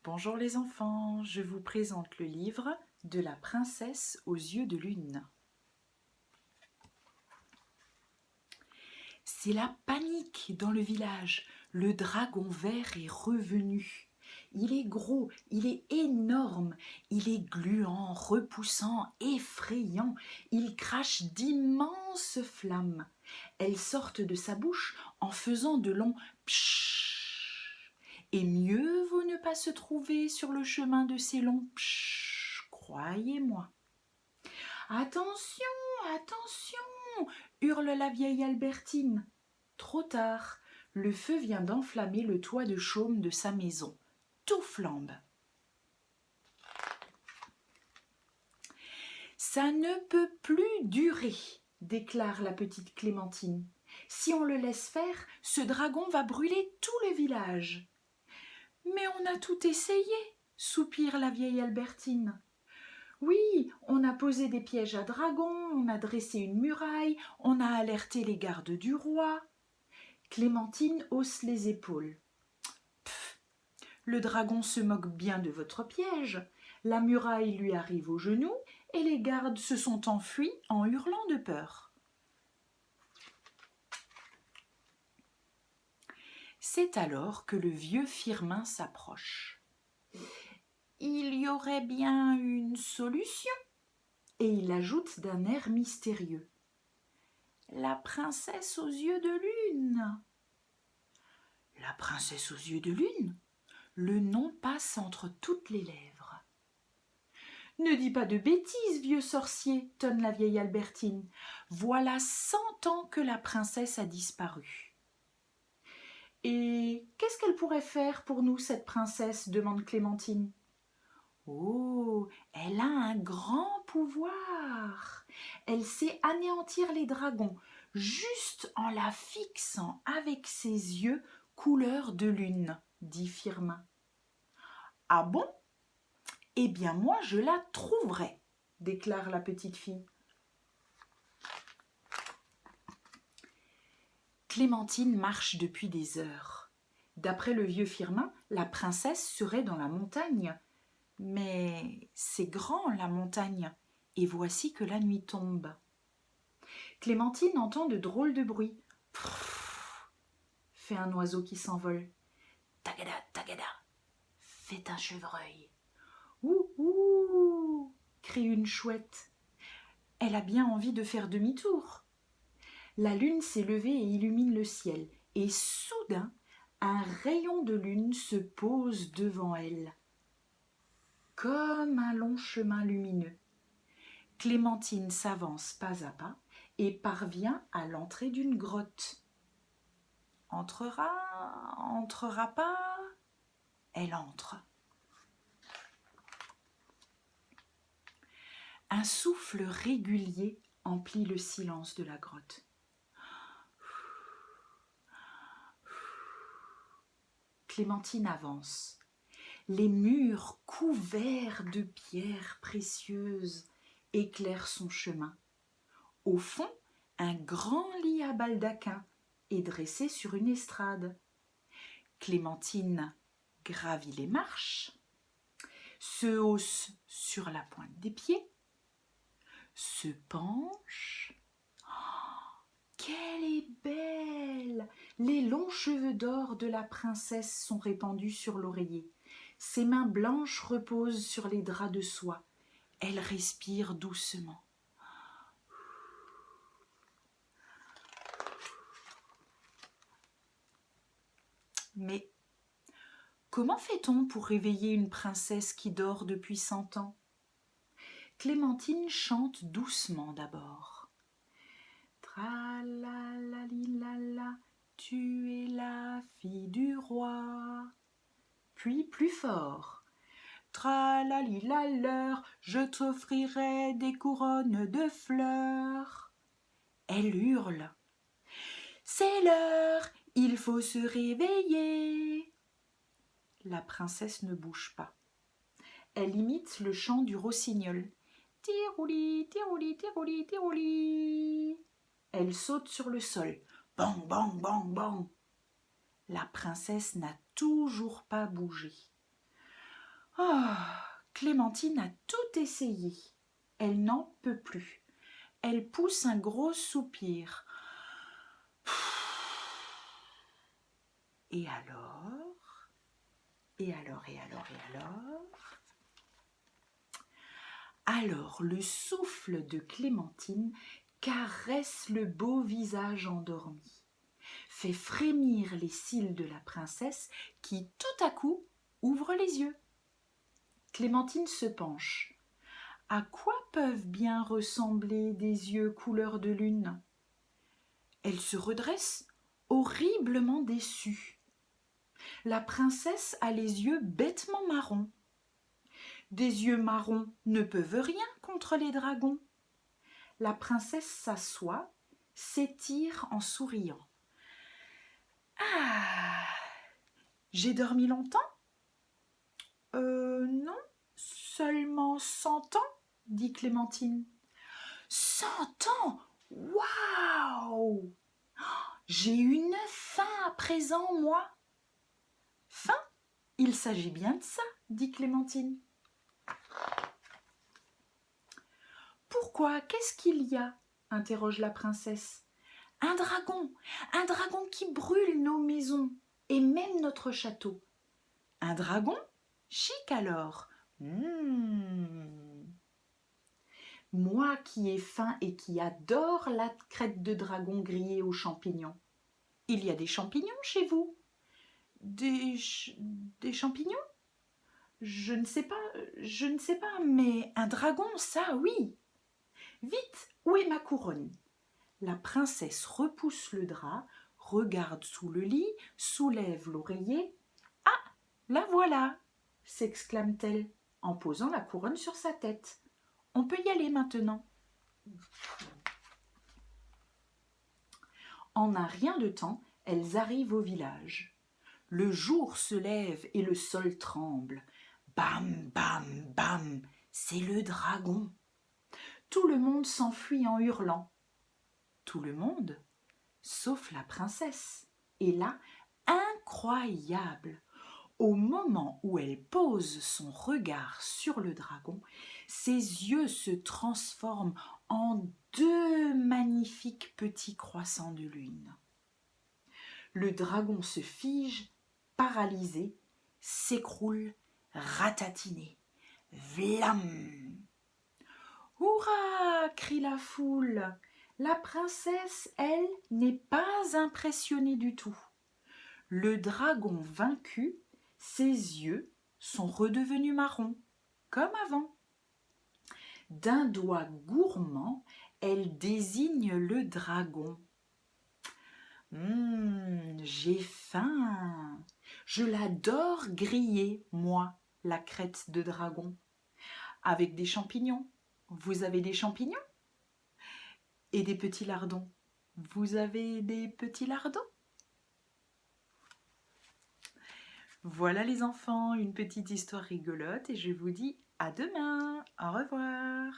Bonjour les enfants, je vous présente le livre de la princesse aux yeux de lune. C'est la panique dans le village. Le dragon vert est revenu. Il est gros, il est énorme, il est gluant, repoussant, effrayant. Il crache d'immenses flammes. Elles sortent de sa bouche en faisant de longs pshhh. Et mieux vaut ne pas se trouver sur le chemin de ces longs pshhh, croyez-moi. Attention, attention, hurle la vieille Albertine. Trop tard, le feu vient d'enflammer le toit de chaume de sa maison. Tout flambe. Ça ne peut plus durer, déclare la petite Clémentine. Si on le laisse faire, ce dragon va brûler tout le village. Mais on a tout essayé, soupire la vieille Albertine. Oui, on a posé des pièges à dragons, on a dressé une muraille, on a alerté les gardes du roi. Clémentine hausse les épaules. Pff, le dragon se moque bien de votre piège. La muraille lui arrive aux genoux et les gardes se sont enfuis en hurlant de peur. C'est alors que le vieux Firmin s'approche. Il y aurait bien une solution, et il ajoute d'un air mystérieux. La princesse aux yeux de lune. La princesse aux yeux de lune? Le nom passe entre toutes les lèvres. Ne dis pas de bêtises, vieux sorcier, tonne la vieille Albertine. Voilà 100 ans que la princesse a disparu. Et qu'est-ce qu'elle pourrait faire pour nous, cette princesse? Demande Clémentine. Oh, elle a un grand pouvoir. Elle sait anéantir les dragons, juste en la fixant avec ses yeux couleur de lune, dit Firmin. Ah bon? Eh bien moi je la trouverai, déclare la petite fille. Clémentine marche depuis des heures. D'après le vieux Firmin, la princesse serait dans la montagne. Mais c'est grand, la montagne, et voici que la nuit tombe. Clémentine entend de drôles de bruits. Pfff, fait un oiseau qui s'envole. Tagada, tagada, fait un chevreuil. Ouh, ouh, crie une chouette. Elle a bien envie de faire demi-tour. La lune s'est levée et illumine le ciel, et soudain, un rayon de lune se pose devant elle, comme un long chemin lumineux. Clémentine s'avance pas à pas et parvient à l'entrée d'une grotte. Entrera, entrera pas, elle entre. Un souffle régulier emplit le silence de la grotte. Clémentine avance. Les murs couverts de pierres précieuses éclairent son chemin. Au fond, un grand lit à baldaquin est dressé sur une estrade. Clémentine gravit les marches, se hausse sur la pointe des pieds, se penche. Oh, qu'elle est belle! Les longs cheveux d'or de la princesse sont répandus sur l'oreiller. Ses mains blanches reposent sur les draps de soie. Elle respire doucement. Mais comment fait-on pour réveiller une princesse qui dort depuis 100 ans? Clémentine chante doucement d'abord. Tra-la-la-li-la-la, tu es la fille du roi. Puis plus fort. Tra-la-li-la-leur, je t'offrirai des couronnes de fleurs. Elle hurle. C'est l'heure, il faut se réveiller. La princesse ne bouge pas. Elle imite le chant du rossignol. Tirouli, tirouli, tirouli, tirouli. Elle saute sur le sol. Bang, bang, bang, bang. La princesse n'a toujours pas bougé. Oh, Clémentine a tout essayé. Elle n'en peut plus. Elle pousse un gros soupir. Et alors? Et alors? Alors le souffle de Clémentine caresse le beau visage endormi, fait frémir les cils de la princesse qui tout à coup ouvre les yeux. Clémentine se penche. À quoi peuvent bien ressembler des yeux couleur de lune? Elle se redresse, horriblement déçue. La princesse a les yeux bêtement marrons. Des yeux marrons ne peuvent rien contre les dragons. La princesse s'assoit, s'étire en souriant. Ah, j'ai dormi longtemps? Non, seulement 100 ans, dit Clémentine. 100 ans? Waouh! J'ai une faim à présent, moi. Faim? Il s'agit bien de ça, dit Clémentine. Pourquoi? Qu'est-ce qu'il y a? Interroge la princesse. Un dragon qui brûle nos maisons et même notre château. Un dragon? Chic alors. Moi qui ai faim et qui adore la crête de dragon grillée aux champignons. Il y a des champignons chez vous? Des champignons? Je ne sais pas, mais un dragon, ça oui. Vite, où est ma couronne? La princesse repousse le drap, regarde sous le lit, soulève l'oreiller. Ah, la voilà, s'exclame-t-elle en posant la couronne sur sa tête. On peut y aller maintenant. En un rien de temps, elles arrivent au village. Le jour se lève et le sol tremble. Bam, bam, bam, c'est le dragon. Tout le monde s'enfuit en hurlant. Tout le monde, sauf la princesse. Et là, incroyable, au moment où elle pose son regard sur le dragon, ses yeux se transforment en 2 magnifiques petits croissants de lune. Le dragon se fige, paralysé, s'écroule, ratatiné. Vlam! Hurrah! Crie la foule. La princesse, elle, n'est pas impressionnée du tout. Le dragon vaincu, ses yeux sont redevenus marrons, comme avant. D'un doigt gourmand, elle désigne le dragon. J'ai faim. Je l'adore griller, moi, la crête de dragon. Avec des champignons. Vous avez des champignons? Et des petits lardons. Vous avez des petits lardons? Voilà les enfants, une petite histoire rigolote et je vous dis à demain. Au revoir.